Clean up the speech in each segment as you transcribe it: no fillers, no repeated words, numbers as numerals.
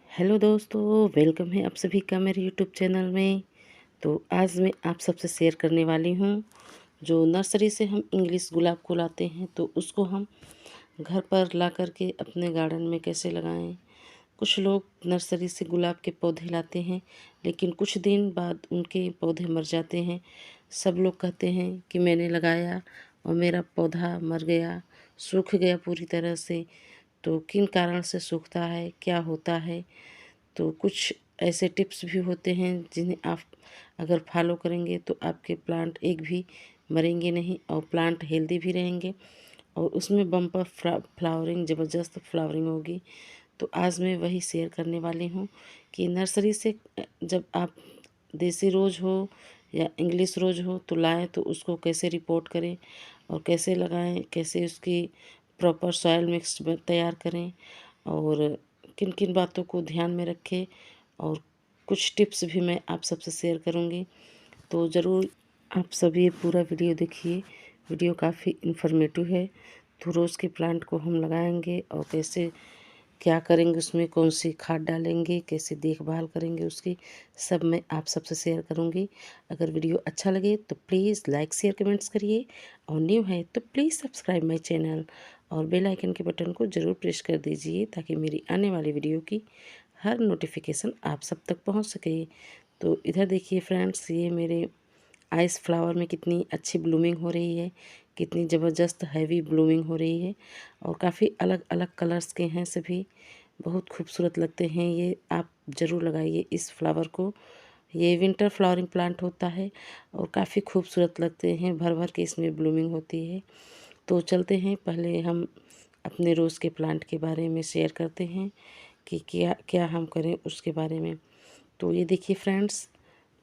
Hello दोस्तों, welcome है आप सभी का मेरे यूट्यूब चैनल में। तो आज मैं आप सबसे शेयर करने वाली हूँ जो नर्सरी से हम इंग्लिश गुलाब को लाते हैं तो उसको हम घर पर ला कर के अपने गार्डन में कैसे लगाएं। कुछ लोग नर्सरी से गुलाब के पौधे लाते हैं लेकिन कुछ दिन बाद उनके पौधे मर जाते हैं। सब लोग कहते हैं कि मैंने लगाया और मेरा पौधा मर गया, सूख गया पूरी तरह से। तो किन कारण से सूखता है, क्या होता है? तो कुछ ऐसे टिप्स भी होते हैं जिन्हें आप अगर फॉलो करेंगे तो आपके प्लांट एक भी मरेंगे नहीं और प्लांट हेल्दी भी रहेंगे और उसमें बम्पर फ्लावरिंग, ज़बरदस्त फ्लावरिंग होगी। तो आज मैं वही शेयर करने वाली हूँ कि नर्सरी से जब आप देसी रोज़ हो या इंग्लिश रोज़ हो तो लाएं तो उसको कैसे रिपोर्ट करें और कैसे लगाएं, कैसे उसकी प्रॉपर सॉइल मिक्स तैयार करें और किन किन बातों को ध्यान में रखें। और कुछ टिप्स भी मैं आप सबसे शेयर करूँगी। तो ज़रूर आप सभी ये पूरा वीडियो देखिए। वीडियो काफ़ी इन्फॉर्मेटिव है। तो रोज़ के प्लांट को हम लगाएंगे और कैसे क्या करेंगे, उसमें कौन सी खाद डालेंगे, कैसे देखभाल करेंगे उसकी, सब मैं आप सबसे शेयर करूंगी। अगर वीडियो अच्छा लगे तो प्लीज़ लाइक शेयर कमेंट्स करिए और न्यू है तो प्लीज़ सब्सक्राइब माय चैनल और बेल आइकन के बटन को ज़रूर प्रेस कर दीजिए ताकि मेरी आने वाली वीडियो की हर नोटिफिकेशन आप सब तक पहुंच सके। तो इधर देखिए फ्रेंड्स, ये मेरे आइस फ्लावर में कितनी अच्छी ब्लूमिंग हो रही है, कितनी ज़बरदस्त हैवी ब्लूमिंग हो रही है और काफ़ी अलग अलग कलर्स के हैं सभी, बहुत खूबसूरत लगते हैं। ये आप ज़रूर लगाइए इस फ्लावर को। ये विंटर फ्लावरिंग प्लांट होता है और काफ़ी खूबसूरत लगते हैं, भर भर के इसमें ब्लूमिंग होती है। तो चलते हैं, पहले हम अपने रोज़ के प्लांट के बारे में शेयर करते हैं कि क्या क्या हम करें उसके बारे में। तो ये देखिए फ्रेंड्स,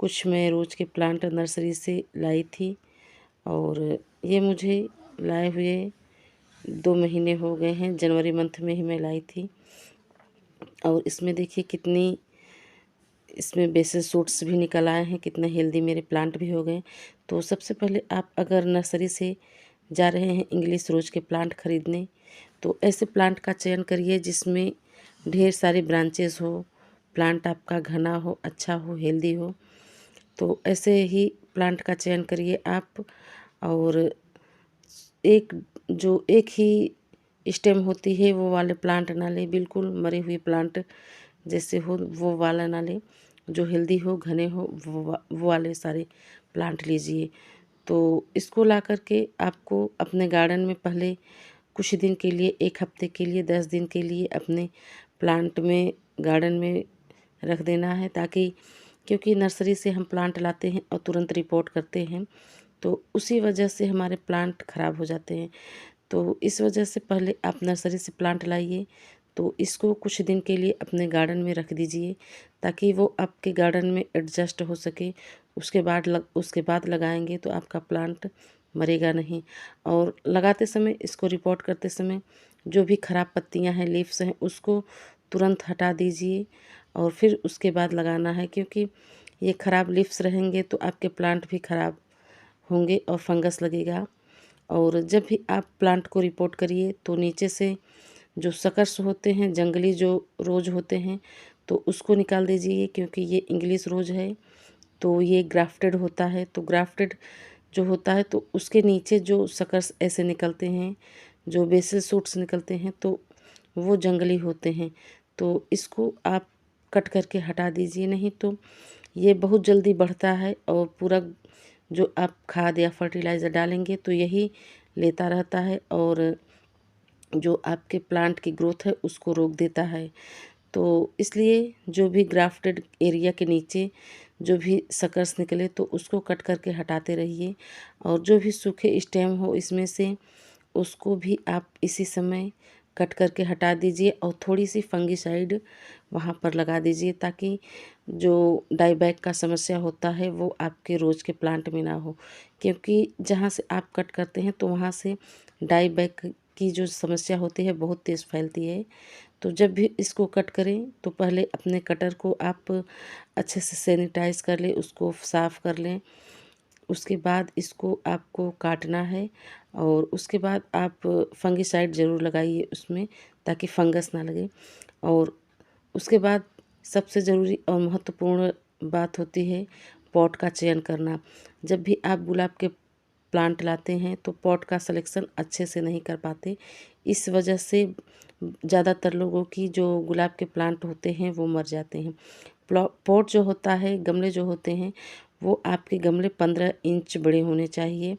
कुछ मैं रोज़ के प्लांट नर्सरी से लाई थी और ये मुझे लाए हुए 2 महीने हो गए हैं। जनवरी मंथ में ही मैं लाई थी और इसमें देखिए कितनी इसमें बेसल सूट्स भी निकल आए हैं, कितने हेल्दी मेरे प्लांट भी हो गए। तो सबसे पहले आप अगर नर्सरी से जा रहे हैं इंग्लिश रोज़ के प्लांट खरीदने तो ऐसे प्लांट का चयन करिए जिसमें ढेर सारे ब्रांचेस हो, प्लांट आपका घना हो, अच्छा हो, हेल्दी हो। तो ऐसे ही प्लांट का चयन करिए आप। और एक जो एक ही स्टेम होती है वो वाले प्लांट ना लें, बिल्कुल मरे हुए प्लांट जैसे हो वो वाला ना लें। जो हेल्दी हो, घने हो, वो वाले सारे प्लांट लीजिए। तो इसको ला कर के आपको अपने गार्डन में पहले कुछ दिन के लिए, 1 हफ्ते के लिए, 10 दिन के लिए अपने प्लांट में, गार्डन में रख देना है ताकि, क्योंकि नर्सरी से हम प्लांट लाते हैं और तुरंत रिपोर्ट करते हैं तो उसी वजह से हमारे प्लांट ख़राब हो जाते हैं। तो इस वजह से पहले आप नर्सरी से प्लांट लाइए तो इसको कुछ दिन के लिए अपने गार्डन में रख दीजिए ताकि वो आपके गार्डन में एडजस्ट हो सके। उसके बाद लगाएंगे तो आपका प्लांट मरेगा नहीं। और लगाते समय, इसको रिपोर्ट करते समय जो भी ख़राब पत्तियां हैं, लीव्स हैं, उसको तुरंत हटा दीजिए और फिर उसके बाद लगाना है, क्योंकि ये ख़राब लीव्स रहेंगे तो आपके प्लांट भी ख़राब होंगे और फंगस लगेगा। और जब भी आप प्लांट को रिपोर्ट करिए तो नीचे से जो सकर्स होते हैं, जंगली जो रोज होते हैं, तो उसको निकाल दीजिए, क्योंकि ये इंग्लिश रोज है तो ये ग्राफ्टेड होता है। तो ग्राफ्टेड जो होता है तो उसके नीचे जो सकर्स ऐसे निकलते हैं, जो बेसल सूट्स निकलते हैं, तो वो जंगली होते हैं। तो इसको आप कट करके हटा दीजिए, नहीं तो ये बहुत जल्दी बढ़ता है और पूरा जो आप खाद या फर्टिलाइज़र डालेंगे तो यही लेता रहता है और जो आपके प्लांट की ग्रोथ है उसको रोक देता है। तो इसलिए जो भी ग्राफ्टेड एरिया के नीचे जो भी सकर्स निकले तो उसको कट करके हटाते रहिए और जो भी सूखे स्टेम हो इसमें से उसको भी आप इसी समय कट करके हटा दीजिए और थोड़ी सी फंगिसाइड वहाँ पर लगा दीजिए ताकि जो डाईबैक का समस्या होता है वो आपके रोज़ के प्लांट में ना हो। क्योंकि जहाँ से आप कट करते हैं तो वहाँ से डाईबैक की जो समस्या होती है बहुत तेज़ फैलती है। तो जब भी इसको कट करें तो पहले अपने कटर को आप अच्छे से सैनिटाइज कर लें, उसको साफ़ कर लें। उसके बाद इसको आपको काटना है और उसके बाद आप फंगिसाइड ज़रूर लगाइए उसमें ताकि फंगस ना लगे। और उसके बाद सबसे ज़रूरी और महत्वपूर्ण बात होती है पॉट का चयन करना। जब भी आप गुलाब के प्लांट लाते हैं तो पॉट का सिलेक्शन अच्छे से नहीं कर पाते। इस वजह से ज़्यादातर लोगों की जो गुलाब के प्लांट होते हैं वो मर जाते हैं। पॉट जो होता है, गमले जो होते हैं, वो आपके गमले 15 इंच बड़े होने चाहिए।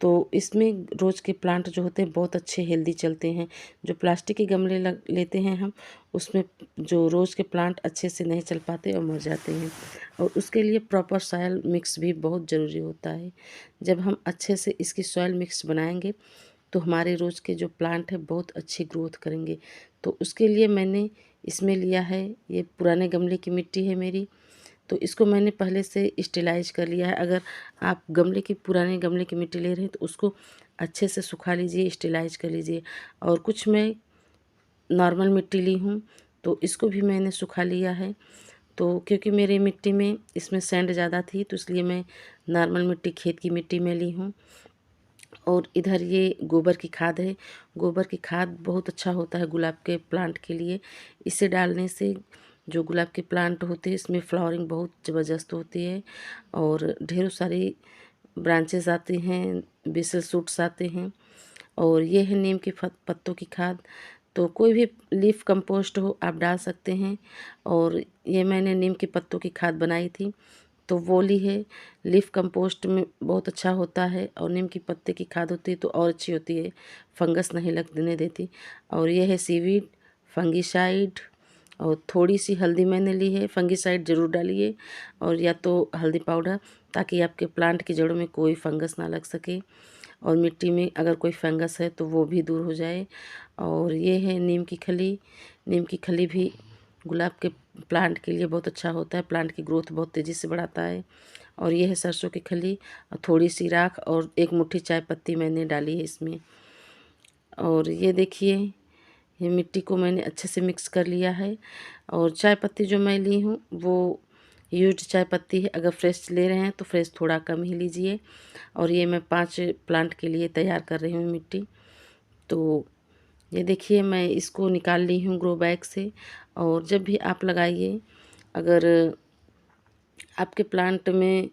तो इसमें रोज़ के प्लांट जो होते हैं बहुत अच्छे हेल्दी चलते हैं। जो प्लास्टिक के गमले लेते हैं हम, उसमें जो रोज़ के प्लांट अच्छे से नहीं चल पाते और मर जाते हैं। और उसके लिए प्रॉपर सॉइल मिक्स भी बहुत ज़रूरी होता है। जब हम अच्छे से इसकी सॉइल मिक्स बनाएंगे तो हमारे रोज़ के जो प्लांट है बहुत अच्छी ग्रोथ करेंगे। तो उसके लिए मैंने इसमें लिया है, ये पुराने गमले की मिट्टी है मेरी, तो इसको मैंने पहले से स्टेलाइज कर लिया है। अगर आप पुराने गमले की मिट्टी ले रहे हैं तो उसको अच्छे से सुखा लीजिए, स्टेलाइज कर लीजिए। और कुछ मैं नॉर्मल मिट्टी ली हूँ, तो इसको भी मैंने सुखा लिया है। तो क्योंकि मेरी मिट्टी में इसमें सैंड ज़्यादा थी तो इसलिए मैं नॉर्मल मिट्टी, खेत की मिट्टी में ली हूँ। और इधर ये गोबर की खाद है। गोबर की खाद बहुत अच्छा होता है गुलाब के प्लांट के लिए। इसे डालने से जो गुलाब के प्लांट होते हैं इसमें फ्लावरिंग बहुत ज़बरदस्त होती है और ढेरों सारी ब्रांचेस आती हैं, बेसल शूट्स आते हैं। और ये है नीम के पत्तों की खाद। तो कोई भी लीफ कंपोस्ट हो आप डाल सकते हैं। और ये मैंने नीम के पत्तों की खाद बनाई थी तो वो ली है। लीफ कंपोस्ट में बहुत अच्छा होता है और नीम की पत्ते की खाद होती है तो और अच्छी होती है, फंगस नहीं लगने देती। और ये है सीवीड, फंगीसाइड और थोड़ी सी हल्दी मैंने ली है। फंगीसाइड ज़रूर डालिए और या तो हल्दी पाउडर, ताकि आपके प्लांट की जड़ों में कोई फंगस ना लग सके और मिट्टी में अगर कोई फंगस है तो वो भी दूर हो जाए। और ये है नीम की खली। नीम की खली भी गुलाब के प्लांट के लिए बहुत अच्छा होता है, प्लांट की ग्रोथ बहुत तेज़ी से बढ़ाता है। और ये है सरसों की खली और थोड़ी सी राख और एक मुट्ठी चाय पत्ती मैंने डाली है इसमें। और ये देखिए, ये मिट्टी को मैंने अच्छे से मिक्स कर लिया है। और चाय पत्ती जो मैं ली हूँ वो यूज्ड चाय पत्ती है। अगर फ्रेश ले रहे हैं तो फ्रेश थोड़ा कम ही लीजिए। और ये मैं 5 प्लांट के लिए तैयार कर रही हूँ मिट्टी। तो ये देखिए, मैं इसको निकाल ली हूँ ग्रो बैग से। और जब भी आप लगाइए, अगर आपके प्लांट में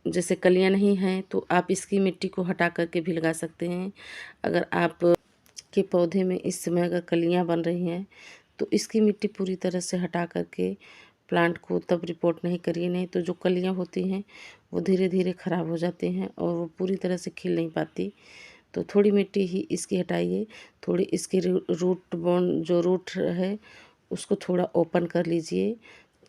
जैसे कलियां नहीं हैं तो आप इसकी मिट्टी को हटा करके भी लगा सकते हैं। अगर आप के पौधे में इस समय अगर कलियां बन रही हैं तो इसकी मिट्टी पूरी तरह से हटा करके प्लांट को तब रिपोर्ट नहीं करिए, नहीं तो जो कलियां होती हैं वो धीरे धीरे ख़राब हो जाती हैं और वो पूरी तरह से खिल नहीं पाती। तो थोड़ी मिट्टी ही इसकी हटाइए, थोड़ी इसकी रूट बोन जो रूट है उसको थोड़ा ओपन कर लीजिए,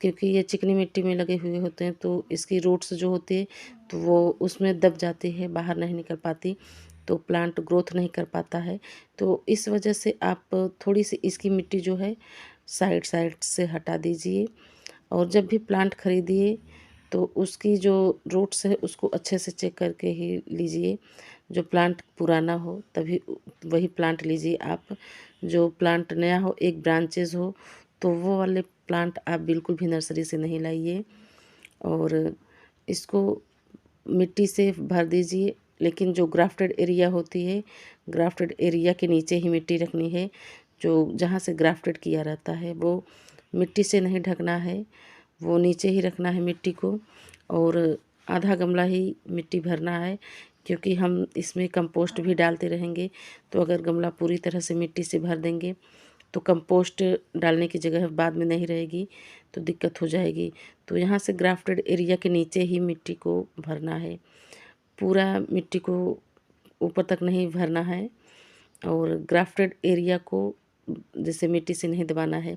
क्योंकि ये चिकनी मिट्टी में लगे हुए होते हैं तो इसकी रूट्स जो होती है तो वो उसमें दब जाती है, बाहर नहीं निकल पाती, तो प्लांट ग्रोथ नहीं कर पाता है। तो इस वजह से आप थोड़ी सी इसकी मिट्टी जो है साइड साइड से हटा दीजिए। और जब भी प्लांट खरीदिए तो उसकी जो रूट्स है उसको अच्छे से चेक करके ही लीजिए। जो प्लांट पुराना हो तभी वही प्लांट लीजिए आप। जो प्लांट नया हो, एक ब्रांचेज हो, तो वो वाले प्लांट आप बिल्कुल भी नर्सरी से नहीं लाइए। और इसको मिट्टी से भर दीजिए, लेकिन जो ग्राफ्टेड एरिया होती है, ग्राफ्टेड एरिया के नीचे ही मिट्टी रखनी है। जो जहाँ से ग्राफ्टेड किया रहता है वो मिट्टी से नहीं ढकना है, वो नीचे ही रखना है मिट्टी को। और आधा गमला ही मिट्टी भरना है, क्योंकि हम इसमें कंपोस्ट भी डालते रहेंगे। तो अगर गमला पूरी तरह से मिट्टी से भर देंगे तो कंपोस्ट डालने की जगह बाद में नहीं रहेगी तो दिक्कत हो जाएगी। तो यहाँ से ग्राफ्टेड एरिया के नीचे ही मिट्टी को भरना है, पूरा मिट्टी को ऊपर तक नहीं भरना है। और ग्राफ्टेड एरिया को जैसे मिट्टी से नहीं दबाना है,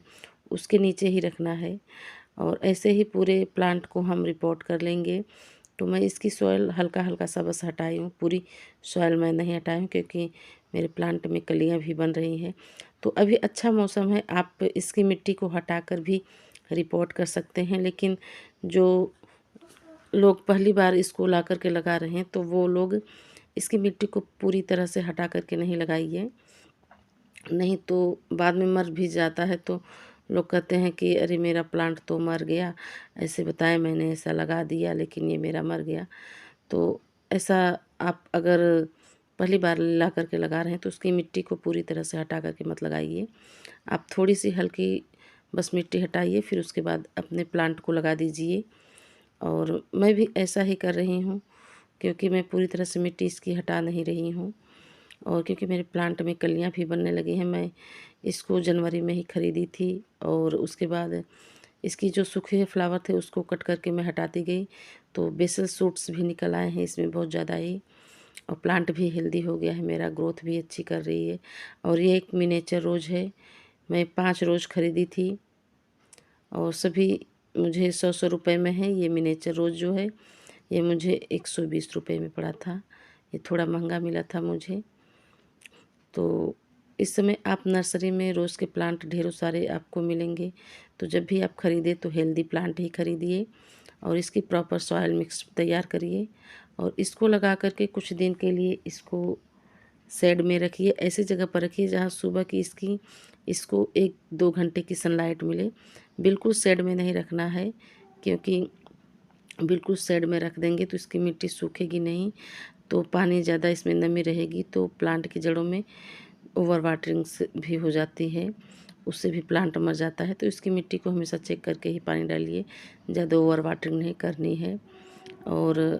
उसके नीचे ही रखना है। और ऐसे ही पूरे प्लांट को हम रिपोर्ट कर लेंगे। तो मैं इसकी सॉइल हल्का हल्का सा बस हटाई हूँ, पूरी सॉइल मैं नहीं हटाई हूँ, क्योंकि मेरे प्लांट में कलियाँ भी बन रही हैं। तो अभी अच्छा मौसम है, आप इसकी मिट्टी को हटाकर भी रिपोर्ट कर सकते हैं। लेकिन जो लोग पहली बार इसको ला कर के लगा रहे हैं तो वो लोग इसकी मिट्टी को पूरी तरह से हटा करके नहीं लगाइए, नहीं तो बाद में मर भी जाता है तो लोग कहते हैं कि अरे मेरा प्लांट तो मर गया, ऐसे बताएं मैंने ऐसा लगा दिया लेकिन ये मेरा मर गया। तो ऐसा आप अगर पहली बार ला करके लगा रहे हैं तो उसकी मिट्टी को पूरी तरह से हटा करके मत लगाइए। आप थोड़ी सी हल्की बस मिट्टी हटाइए, फिर उसके बाद अपने प्लांट को लगा दीजिए। और मैं भी ऐसा ही कर रही हूँ, क्योंकि मैं पूरी तरह से मिट्टी इसकी हटा नहीं रही हूँ। और क्योंकि मेरे प्लांट में कलियाँ भी बनने लगी हैं, मैं इसको जनवरी में ही ख़रीदी थी और उसके बाद इसकी जो सूखे फ्लावर थे उसको कट करके मैं हटाती गई, तो बेसल सूट्स भी निकल आए हैं इसमें बहुत ज़्यादा ही। और प्लांट भी हेल्दी हो गया है मेरा, ग्रोथ भी अच्छी कर रही है। और ये एक मिनिएचर रोज़ है, मैं 5 रोज़ ख़रीदी थी और सभी मुझे 100-100 रुपए में है। ये मिनिएचर रोज़ जो है ये मुझे 120 रुपए में पड़ा था, ये थोड़ा महंगा मिला था मुझे। तो इस समय आप नर्सरी में रोज़ के प्लांट ढेरों सारे आपको मिलेंगे, तो जब भी आप ख़रीदें तो हेल्दी प्लांट ही ख़रीदिए और इसकी प्रॉपर सॉइल मिक्स तैयार करिए और इसको लगा कर के कुछ दिन के लिए इसको शेड में रखिए। ऐसी जगह पर रखिए जहाँ सुबह की इसको 1-2 घंटे की सनलाइट मिले। बिल्कुल शेड में नहीं रखना है, क्योंकि बिल्कुल शेड में रख देंगे तो इसकी मिट्टी सूखेगी नहीं, तो पानी ज़्यादा इसमें नमी रहेगी तो प्लांट की जड़ों में ओवर वाटरिंग से भी हो जाती है, उससे भी प्लांट मर जाता है। तो इसकी मिट्टी को हमेशा चेक करके ही पानी डालिए, ज़्यादा ओवर वाटरिंग नहीं करनी है। और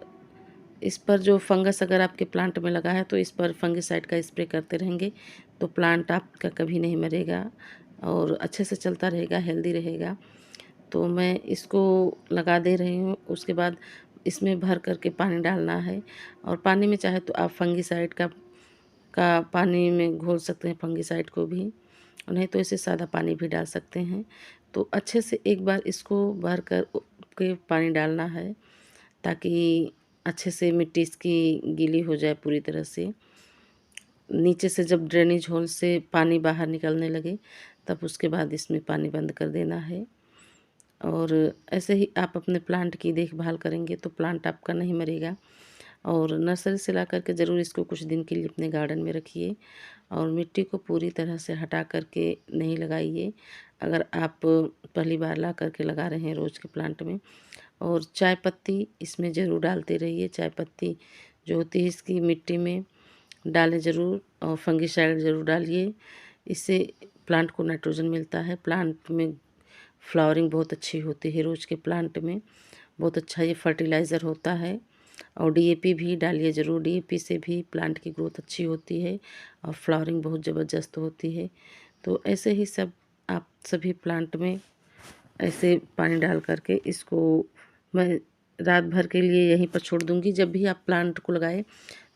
इस पर जो फंगस अगर आपके प्लांट में लगा है तो इस पर फंगिसाइड का स्प्रे करते रहेंगे, तो प्लांट आपका कभी नहीं मरेगा और अच्छे से चलता रहेगा, हेल्दी रहेगा। तो मैं इसको लगा दे रही हूँ, उसके बाद इसमें भर करके पानी डालना है। और पानी में चाहे तो आप फंगिसाइड का पानी में घोल सकते हैं, फंगिसाइड को भी, और नहीं तो इसे सादा पानी भी डाल सकते हैं। तो अच्छे से एक बार इसको भर कर के पानी डालना है, ताकि अच्छे से मिट्टी इसकी गीली हो जाए पूरी तरह से। नीचे से जब ड्रेनेज होल से पानी बाहर निकलने लगे तब उसके बाद इसमें पानी बंद कर देना है। और ऐसे ही आप अपने प्लांट की देखभाल करेंगे तो प्लांट आपका नहीं मरेगा। और नर्सरी से ला कर के ज़रूर इसको कुछ दिन के लिए अपने गार्डन में रखिए और मिट्टी को पूरी तरह से हटा कर के नहीं लगाइए, अगर आप पहली बार ला कर के लगा रहे हैं रोज़ के प्लांट में। और चाय पत्ती इसमें ज़रूर डालते रहिए, चाय पत्ती जो होती है इसकी मिट्टी में डालें ज़रूर और फंगिसाइड ज़रूर डालिए, इससे प्लांट को नाइट्रोजन मिलता है, प्लांट में फ्लावरिंग बहुत अच्छी होती है। रोज़ के प्लांट में बहुत अच्छा ये फर्टिलाइज़र होता है। और डीएपी भी डालिए ज़रूर, डीएपी से भी प्लांट की ग्रोथ अच्छी होती है और फ्लावरिंग बहुत ज़बरदस्त होती है। तो ऐसे ही सब आप सभी प्लांट में ऐसे पानी डाल करके इसको मैं रात भर के लिए यहीं पर छोड़ दूँगी। जब भी आप प्लांट को लगाएँ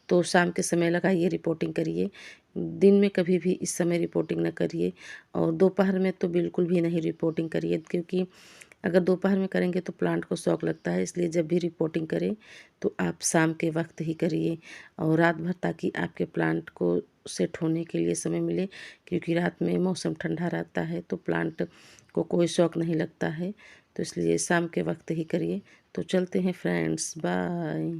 तो शाम के समय लगाइए, रिपोर्टिंग करिए। दिन में कभी भी इस समय रिपोर्टिंग ना करिए और दोपहर में तो बिल्कुल भी नहीं रिपोर्टिंग करिए, क्योंकि अगर दोपहर में करेंगे तो प्लांट को शॉक लगता है। इसलिए जब भी रिपोर्टिंग करें तो आप शाम के वक्त ही करिए और रात भर, ताकि आपके प्लांट को सेट होने के लिए समय मिले, क्योंकि रात में मौसम ठंडा रहता है तो प्लांट को कोई शॉक नहीं लगता है। तो इसलिए शाम के वक्त ही करिए। तो चलते हैं फ्रेंड्स, बाय।